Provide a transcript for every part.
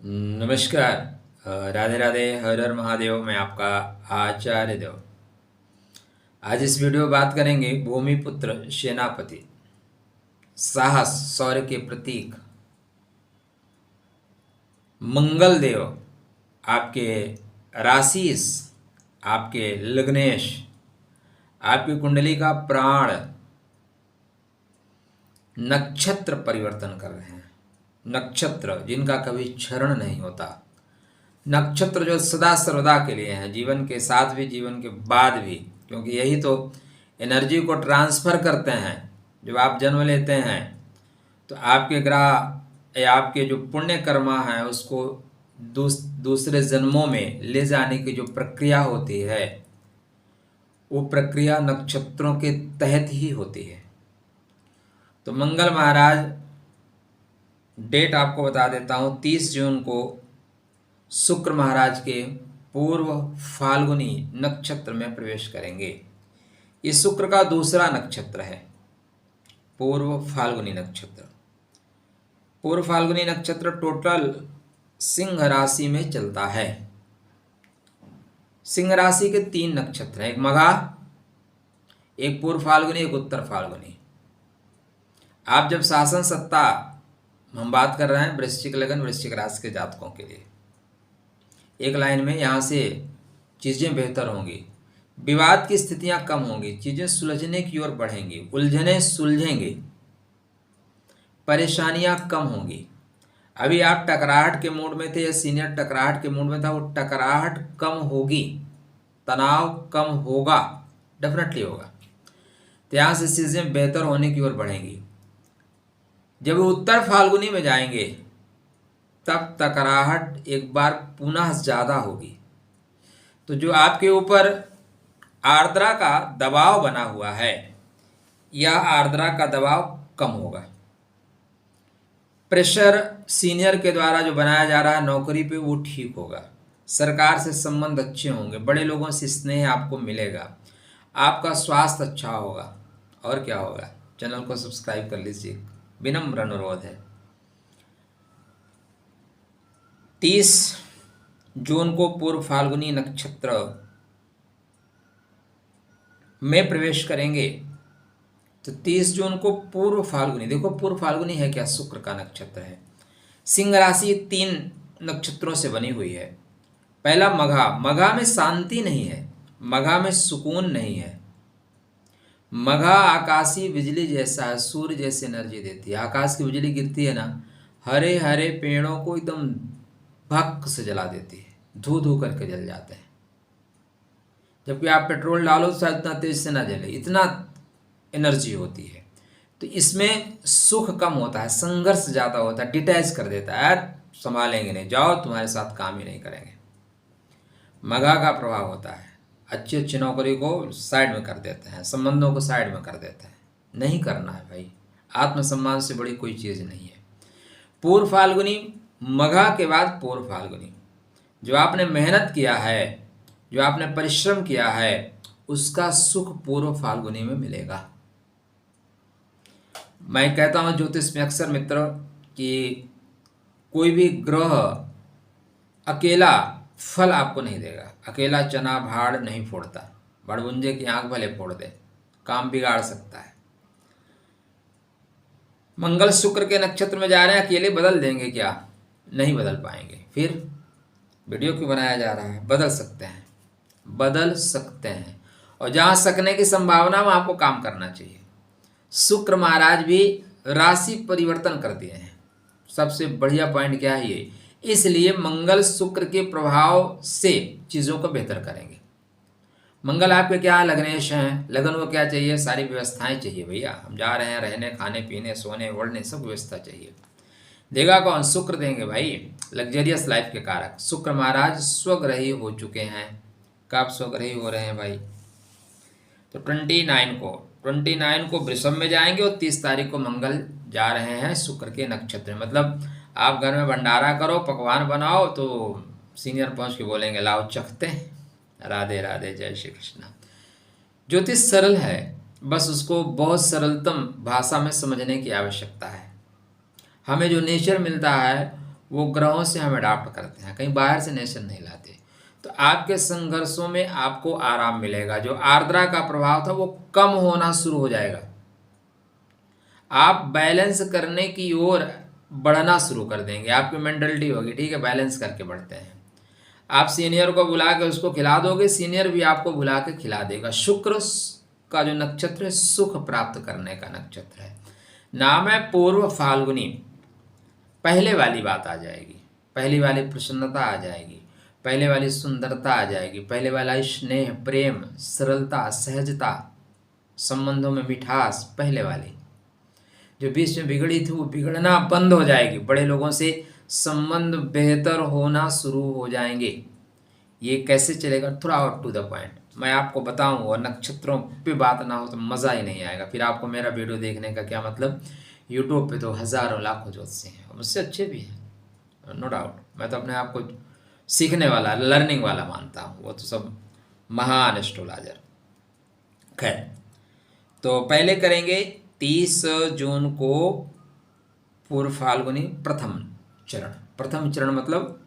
नमस्कार। राधे राधे, हर हर महादेव। मैं आपका आचार्य देव। आज इस वीडियो में बात करेंगे भूमिपुत्र सेनापति, साहस शौर्य के प्रतीक मंगल देव, आपके राशिस, आपके लग्नेश, आपकी कुंडली का प्राण नक्षत्र परिवर्तन कर रहे हैं। नक्षत्र जिनका कभी क्षरण नहीं होता, नक्षत्र जो सदा सर्वदा के लिए हैं, जीवन के साथ भी जीवन के बाद भी, क्योंकि यही तो एनर्जी को ट्रांसफर करते हैं। जब आप जन्म लेते हैं तो आपके ग्रह या आपके जो पुण्य कर्मा हैं उसको दूसरे जन्मों में ले जाने की जो प्रक्रिया होती है, वो प्रक्रिया नक्षत्रों के तहत ही होती है। तो मंगल महाराज, डेट आपको बता देता हूँ, 30 जून को शुक्र महाराज के पूर्व फाल्गुनी नक्षत्र में प्रवेश करेंगे। ये शुक्र का दूसरा नक्षत्र है, पूर्व फाल्गुनी नक्षत्र। पूर्व फाल्गुनी नक्षत्र टोटल सिंह राशि में चलता है। सिंह राशि के 3 नक्षत्र हैं, एक मघा, एक पूर्व फाल्गुनी, एक उत्तर फाल्गुनी। आप जब शासन सत्ता, हम बात कर रहे हैं वृश्चिक लगन वृश्चिक राशि के जातकों के लिए, एक लाइन में यहाँ से चीज़ें बेहतर होंगी, विवाद की स्थितियाँ कम होंगी, चीज़ें सुलझने की ओर बढ़ेंगी, उलझने सुलझेंगी, परेशानियाँ कम होंगी। अभी आप टकराहट के मूड में थे या सीनियर टकराहट के मूड में था, वो टकराहट कम होगी, तनाव कम होगा, डेफिनेटली होगा। तो यहाँ से चीज़ें बेहतर होने की ओर बढ़ेंगी। जब वो उत्तर फाल्गुनी में जाएंगे तब टकराहट एक बार पुनः ज़्यादा होगी। तो जो आपके ऊपर आर्द्रा का दबाव बना हुआ है, यह आर्द्रा का दबाव कम होगा। प्रेशर सीनियर के द्वारा जो बनाया जा रहा है नौकरी पे, वो ठीक होगा। सरकार से संबंध अच्छे होंगे, बड़े लोगों से स्नेह आपको मिलेगा, आपका स्वास्थ्य अच्छा होगा। और क्या होगा, चैनल को सब्सक्राइब कर लीजिए, विनम्र अनुरोध है। 30 जून को पूर्व फाल्गुनी नक्षत्र में प्रवेश करेंगे। तो 30 जून को पूर्व फाल्गुनी, देखो पूर्व फाल्गुनी है क्या, शुक्र का नक्षत्र है। सिंह राशि 3 नक्षत्रों से बनी हुई है। पहला मघा, मघा में शांति नहीं है, मघा में सुकून नहीं है। मघा आकाशीय बिजली जैसा है, सूर्य जैसी एनर्जी देती है। आकाश की बिजली गिरती है ना, हरे हरे पेड़ों को एकदम भक से जला देती है, धू धू करके जल जाते हैं। जबकि आप पेट्रोल डालो तो शायद इतना तेज से ना जले, इतना एनर्जी होती है। तो इसमें सुख कम होता है, संघर्ष ज़्यादा होता है, डिटैच कर देता है, संभालेंगे नहीं, जाओ तुम्हारे साथ काम ही नहीं करेंगे। मघा का प्रभाव होता है, अच्छी अच्छी नौकरी को साइड में कर देते हैं, संबंधों को साइड में कर देते हैं। नहीं करना है भाई, आत्मसम्मान से बड़ी कोई चीज़ नहीं है। पूर्व फाल्गुनी, मघा के बाद पूर्व फाल्गुनी, जो आपने मेहनत किया है, जो आपने परिश्रम किया है, उसका सुख पूर्व फाल्गुनी में मिलेगा। मैं कहता हूँ ज्योतिष में अक्सर मित्रों कि कोई भी ग्रह अकेला फल आपको नहीं देगा। अकेला चना भाड़ नहीं फोड़ता, बड़बुंजे की आंख भले फोड़ दे, काम बिगाड़ सकता है। मंगल शुक्र के नक्षत्र में जा रहे हैं, अकेले बदल देंगे क्या? नहीं बदल पाएंगे। फिर वीडियो क्यों बनाया जा रहा है? बदल सकते हैं, बदल सकते हैं। और जहाँ सकने की संभावना में आपको काम करना चाहिए। शुक्र महाराज भी राशि परिवर्तन कर दिए हैं। सबसे बढ़िया पॉइंट क्या है ये, इसलिए मंगल शुक्र के प्रभाव से चीज़ों को बेहतर करेंगे। मंगल आपके क्या लग्नेश हैं, लगन को क्या चाहिए? सारी व्यवस्थाएं चाहिए भैया। हम जा रहे हैं, रहने खाने पीने सोने ओढ़ने सब व्यवस्था चाहिए। देगा कौन? शुक्र देंगे भाई, लग्जरियस लाइफ के कारक। शुक्र महाराज स्वग्रही हो चुके हैं। कब स्वग्रही हो रहे हैं भाई? तो 29 को वृषभ में जाएंगे और 30 तारीख को मंगल जा रहे हैं शुक्र के नक्षत्र में। मतलब आप घर में भंडारा करो, पकवान बनाओ, तो सीनियर पहुंच के बोलेंगे लाओ चखते हैं। राधे राधे, जय श्री कृष्ण। ज्योतिष सरल है, बस उसको बहुत सरलतम भाषा में समझने की आवश्यकता है। हमें जो नेचर मिलता है वो ग्रहों से हम अडाप्ट करते हैं, कहीं बाहर से नेशन नहीं लाते। तो आपके संघर्षों में आपको आराम मिलेगा। जो आर्द्रा का प्रभाव था वो कम होना शुरू हो जाएगा। आप बैलेंस करने की ओर बढ़ना शुरू कर देंगे। आपकी मेंटलिटी होगी ठीक है, बैलेंस करके बढ़ते हैं। आप सीनियर को बुला के उसको खिला दोगे, सीनियर भी आपको बुला के खिला देगा। शुक्र का जो नक्षत्र है सुख प्राप्त करने का नक्षत्र है। नाम है पूर्व फाल्गुनी। पहले वाली बात आ जाएगी, पहली वाली प्रसन्नता आ जाएगी, पहले वाली सुंदरता आ जाएगी, पहले वाला स्नेह, प्रेम, सरलता, सहजता, संबंधों में मिठास। पहले वाली जो बीच में बिगड़ी थी वो बिगड़ना बंद हो जाएगी। बड़े लोगों से संबंध बेहतर होना शुरू हो जाएंगे। ये कैसे चलेगा, थोड़ा और टू द पॉइंट मैं आपको बताऊं, और नक्षत्रों पे बात ना हो तो मज़ा ही नहीं आएगा। फिर आपको मेरा वीडियो देखने का क्या मतलब। यूट्यूब पे तो हज़ारों लाखों ज्योतिषी हैं, मुझसे अच्छे भी हैं, नो डाउट। मैं तो अपने आप को सीखने वाला, लर्निंग वाला मानता हूँ। वो तो सब महान एस्ट्रोलॉजर। खैर, तो पहले करेंगे 30 जून को पूर्व फाल्गुनी प्रथम चरण। प्रथम चरण मतलब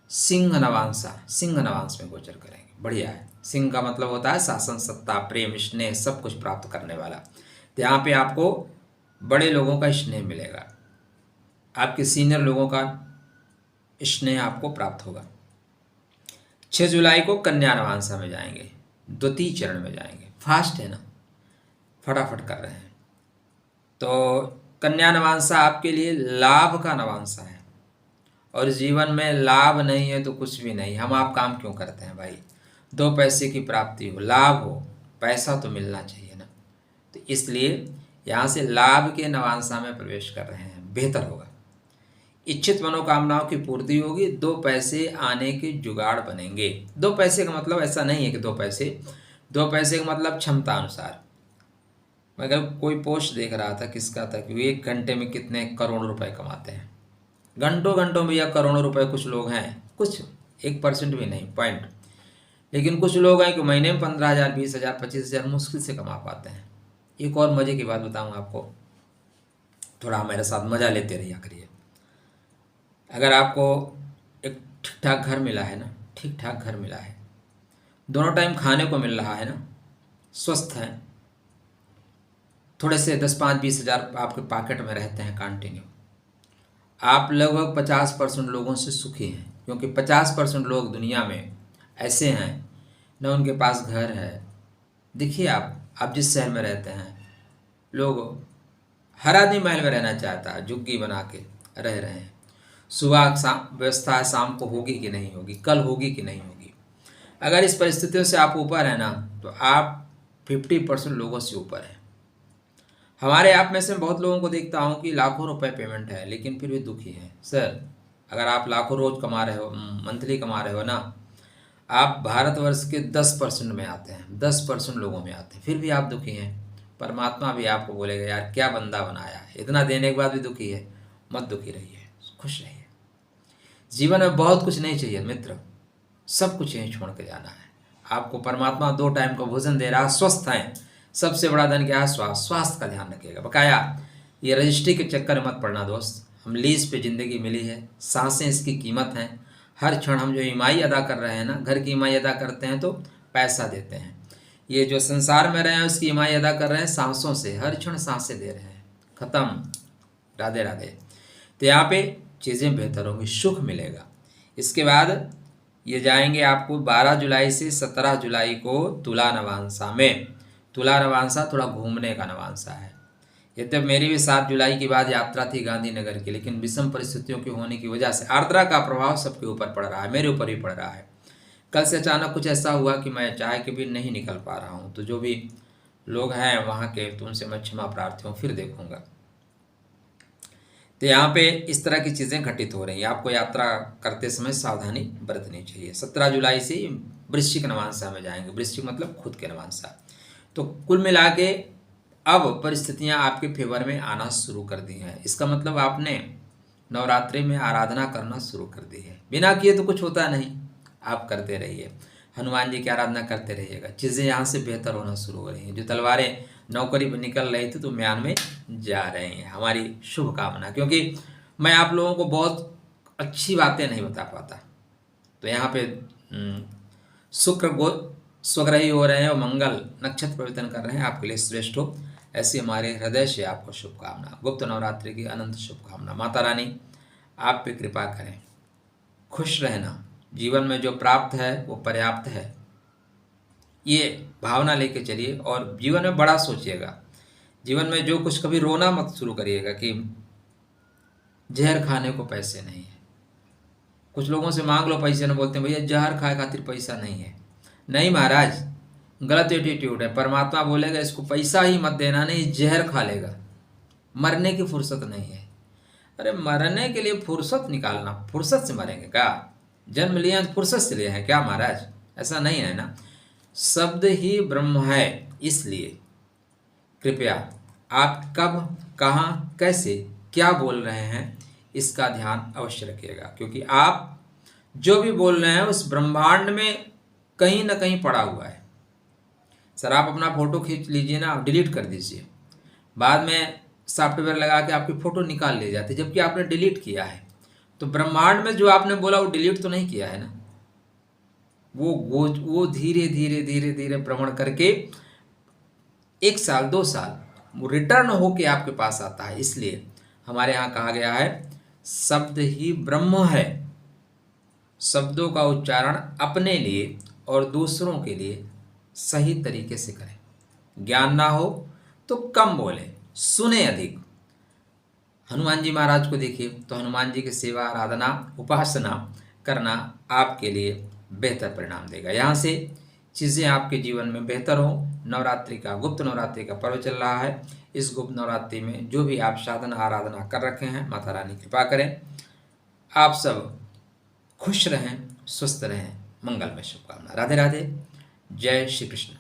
सिंह नवांशा, सिंह नवांश में गोचर करेंगे। बढ़िया है। सिंह का मतलब होता है शासन, सत्ता, प्रेम, स्नेह, सब कुछ प्राप्त करने वाला। तो यहाँ पे आपको बड़े लोगों का स्नेह मिलेगा, आपके सीनियर लोगों का स्नेह आपको प्राप्त होगा। 6 जुलाई को कन्या नवांशा में जाएंगे, द्वितीय चरण में जाएंगे। फास्ट है ना, फटाफट कर रहे हैं। तो कन्या नवांशा आपके लिए लाभ का नवांशा है, और जीवन में लाभ नहीं है तो कुछ भी नहीं। हम आप काम क्यों करते हैं भाई, 2 पैसे की प्राप्ति हो, लाभ हो, पैसा तो मिलना चाहिए ना। तो इसलिए यहाँ से लाभ के नवांशा में प्रवेश कर रहे हैं, बेहतर होगा। इच्छित मनोकामनाओं की पूर्ति होगी, 2 पैसे आने के जुगाड़ बनेंगे। 2 पैसे का मतलब ऐसा नहीं है कि 2 पैसे का मतलब क्षमता अनुसार। मैं कल कोई पोस्ट देख रहा था, किसका था, कि 1 घंटे में कितने करोड़ रुपए कमाते हैं। घंटों घंटों में या करोड़ों रुपए कुछ लोग हैं, कुछ 1% भी नहीं पॉइंट। लेकिन कुछ लोग हैं कि महीने में 15,000, 20,000, 25,000 मुश्किल से कमा पाते हैं। एक और मज़े की बात बताऊं आपको, थोड़ा मेरे साथ मज़ा लेते रहिए करिए। अगर आपको एक ठीक ठाक घर मिला है ना, ठीक ठाक घर मिला है, दोनों टाइम खाने को मिल रहा है ना, स्वस्थ हैं, थोड़े से 10, 5, 20,000 आपके पॉकेट में रहते हैं कंटिन्यू, आप लगभग 50% लोगों से सुखी हैं। क्योंकि 50% लोग दुनिया में ऐसे हैं न उनके पास घर है। देखिए आप जिस शहर में रहते हैं, लोग, हर आदमी महल में रहना चाहता है, झुग्गी बना के रह रहे हैं। सुबह शाम व्यवस्था है, शाम को होगी कि नहीं होगी, कल होगी कि नहीं होगी। अगर इस परिस्थितियों से आप ऊपर हैं ना, तो आप 50% लोगों से ऊपर हैं। हमारे आप में से बहुत लोगों को देखता हूँ कि लाखों रुपए पेमेंट है, लेकिन फिर भी दुखी है। सर, अगर आप लाखों रोज कमा रहे हो, मंथली कमा रहे हो ना, आप भारतवर्ष के 10% में आते हैं, 10% लोगों में आते हैं, फिर भी आप दुखी हैं। परमात्मा भी आपको बोलेगा यार क्या बंदा बनाया है, इतना देने के बाद भी दुखी है। मत दुखी रहिए, खुश रहिए। जीवन में बहुत कुछ नहीं चाहिए मित्र, सब कुछ यहीं छोड़ के जाना है। आपको परमात्मा 2 टाइम का भोजन दे रहा है, स्वस्थ हैं। सबसे बड़ा धन क्या है, स्वास्थ्य। स्वास्थ्य का ध्यान रखिएगा। बकाया ये रजिस्ट्री के चक्कर में मत पड़ना दोस्त। हम लीज पे ज़िंदगी मिली है, सांसें इसकी कीमत हैं। हर क्षण हम जो ईएमआई अदा कर रहे हैं ना, घर की ईएमआई अदा करते हैं तो पैसा देते हैं। ये जो संसार में रहे हैं उसकी ईएमआई अदा कर रहे हैं सांसों से, हर क्षण सांसें दे रहे हैं। खत्म, राधे राधे। तो यहाँ पे चीज़ें बेहतर होंगी, सुख मिलेगा। इसके बाद ये जाएंगे आपको 12 जुलाई से 17 जुलाई को तुला नवांशा में। तुला नवांशा थोड़ा घूमने का नवांशा है। यद्यप मेरी भी 7 जुलाई के बाद यात्रा थी गांधीनगर की, लेकिन विषम परिस्थितियों की होने की वजह से आर्द्रा का प्रभाव सबके ऊपर पड़ रहा है, मेरे ऊपर भी पड़ रहा है। कल से अचानक कुछ ऐसा हुआ कि मैं चाहे के भी नहीं निकल पा रहा हूँ। तो जो भी लोग हैं वहाँ के, तो उनसे मैं क्षमा प्रार्थी हूँ, फिर देखूँगा। तो यहाँ पे इस तरह की चीज़ें घटित हो रही हैं। आपको यात्रा करते समय सावधानी बरतनी चाहिए। 17 जुलाई से वृश्चिक नवांशा में जाएंगे। वृश्चिक मतलब खुद के नवांशा। तो कुल मिला के अब परिस्थितियाँ आपके फेवर में आना शुरू कर दी हैं। इसका मतलब आपने नवरात्रि में आराधना करना शुरू कर दी है। बिना किए तो कुछ होता नहीं, आप करते रहिए। हनुमान जी की आराधना करते रहिएगा। चीज़ें यहाँ से बेहतर होना शुरू हो रही हैं। जो तलवारें नौकरी पर निकल रही थी तो म्यान में जा रहे हैं। हमारी शुभकामना, क्योंकि मैं आप लोगों को बहुत अच्छी बातें नहीं बता पाता। तो यहाँ पे शुक्र गो स्वग्रही हो रहे हैं और मंगल नक्षत्र परिवर्तन कर रहे हैं, आपके लिए श्रेष्ठ हो, ऐसी हमारे हृदय से आपको शुभकामना। गुप्त नवरात्रि की अनंत शुभकामना। माता रानी आप पे कृपा करें, खुश रहना, जीवन में जो प्राप्त है वो पर्याप्त है, ये भावना लेके चलिए और जीवन में बड़ा सोचिएगा। जीवन में जो कुछ, कभी रोना मत शुरू करिएगा कि जहर खाने को पैसे नहीं है। कुछ लोगों से मांग लो पैसे, न बोलते हैं भैया जहर खाए खातिर पैसा नहीं है। नहीं महाराज, गलत एटीट्यूड है। परमात्मा बोलेगा इसको पैसा ही मत देना, नहीं जहर खा लेगा। मरने की फुर्सत नहीं है। अरे मरने के लिए फुर्सत निकालना, फुर्सत से मरेंगे क्या? जन्म लिया फुर्सत से लिए हैं क्या महाराज? ऐसा नहीं है ना। शब्द ही ब्रह्म है, इसलिए कृपया आप कब, कहाँ, कैसे, क्या बोल रहे हैं इसका ध्यान अवश्य रखिएगा, क्योंकि आप जो भी बोल रहे हैं उस ब्रह्मांड में कहीं ना कहीं पड़ा हुआ है। सर आप अपना फोटो खींच लीजिए ना, डिलीट कर दीजिए, बाद में सॉफ्टवेयर लगा के आपकी फ़ोटो निकाल ली जाती है, जबकि आपने डिलीट किया है। तो ब्रह्मांड में जो आपने बोला वो डिलीट तो नहीं किया है ना। वो धीरे धीरे धीरे धीरे भ्रमण करके 1 साल 2 साल वो रिटर्न होके आपके पास आता है। इसलिए हमारे यहाँ कहा गया है शब्द ही ब्रह्म है। शब्दों का उच्चारण अपने लिए और दूसरों के लिए सही तरीके से करें। ज्ञान ना हो तो कम बोलें, सुने अधिक। हनुमान जी महाराज को देखिए, तो हनुमान जी की सेवा, आराधना, उपासना करना आपके लिए बेहतर परिणाम देगा। यहाँ से चीज़ें आपके जीवन में बेहतर हो। नवरात्रि का, गुप्त नवरात्रि का पर्व चल रहा है। इस गुप्त नवरात्रि में जो भी आप साधना आराधना कर रखे हैं, माता रानी कृपा करें, आप सब खुश रहें, स्वस्थ रहें, मंगल में शुभकामना। राधे राधे, जय श्री कृष्ण।